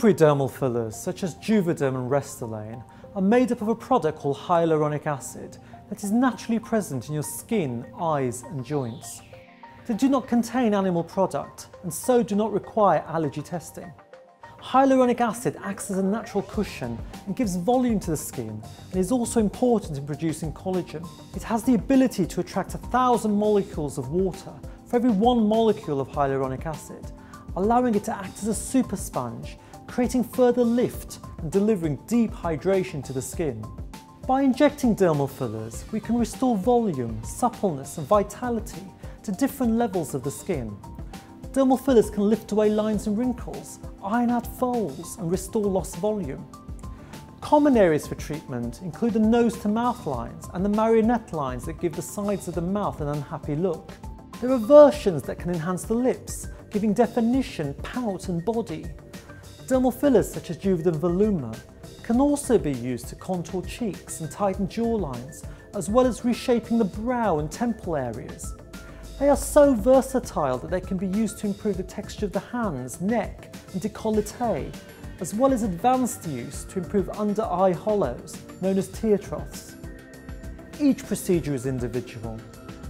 Contemporary dermal fillers such as Juvederm and Restylane are made up of a product called hyaluronic acid that is naturally present in your skin, eyes and joints. They do not contain animal product and so do not require allergy testing. Hyaluronic acid acts as a natural cushion and gives volume to the skin and is also important in producing collagen. It has the ability to attract 1,000 molecules of water for every 1 molecule of hyaluronic acid, allowing it to act as a super sponge, creating further lift and delivering deep hydration to the skin. By injecting dermal fillers, we can restore volume, suppleness and vitality to different levels of the skin. Dermal fillers can lift away lines and wrinkles, iron out folds and restore lost volume. Common areas for treatment include the nose to mouth lines and the marionette lines that give the sides of the mouth an unhappy look. There are versions that can enhance the lips, giving definition, pout and body. Dermal fillers such as Juvederm Voluma can also be used to contour cheeks and tighten jawlines, as well as reshaping the brow and temple areas. They are so versatile that they can be used to improve the texture of the hands, neck and décolleté, as well as advanced use to improve under-eye hollows, known as tear troughs. Each procedure is individual.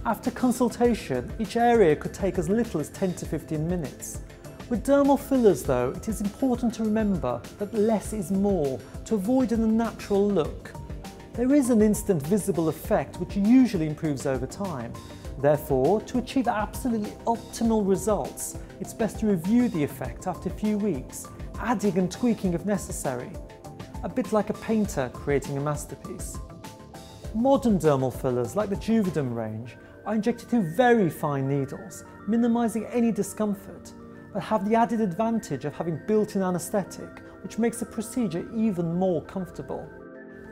After consultation, each area could take as little as 10 to 15 minutes. With dermal fillers though, it is important to remember that less is more to avoid an unnatural look. There is an instant visible effect which usually improves over time. Therefore, to achieve absolutely optimal results, it's best to review the effect after a few weeks, adding and tweaking if necessary. A bit like a painter creating a masterpiece. Modern dermal fillers like the Juvederm range are injected through very fine needles, minimising any discomfort, but have the added advantage of having built-in anaesthetic, which makes the procedure even more comfortable.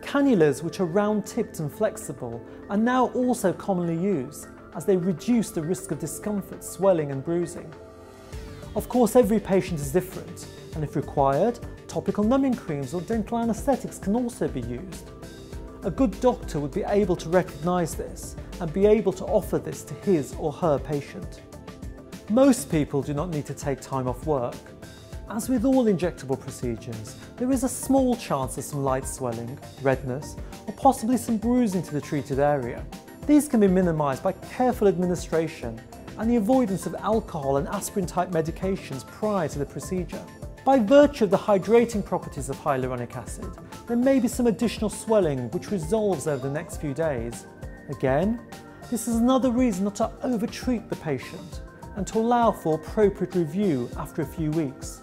Cannulas, which are round-tipped and flexible, are now also commonly used, as they reduce the risk of discomfort, swelling and bruising. Of course, every patient is different, and if required, topical numbing creams or dental anaesthetics can also be used. A good doctor would be able to recognise this and be able to offer this to his or her patient. Most people do not need to take time off work. As with all injectable procedures, there is a small chance of some light swelling, redness, or possibly some bruising to the treated area. These can be minimised by careful administration and the avoidance of alcohol and aspirin-type medications prior to the procedure. By virtue of the hydrating properties of hyaluronic acid, there may be some additional swelling which resolves over the next few days. Again, this is another reason not to over-treat the patient and to allow for appropriate review after a few weeks.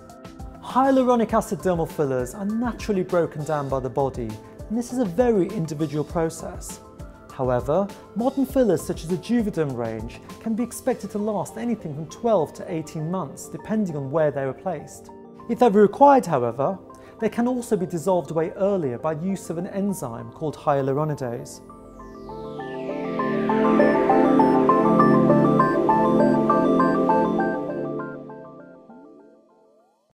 Hyaluronic acid dermal fillers are naturally broken down by the body, and this is a very individual process. However, modern fillers such as the Juvederm range can be expected to last anything from 12 to 18 months, depending on where they were placed. If ever required, however, they can also be dissolved away earlier by use of an enzyme called hyaluronidase.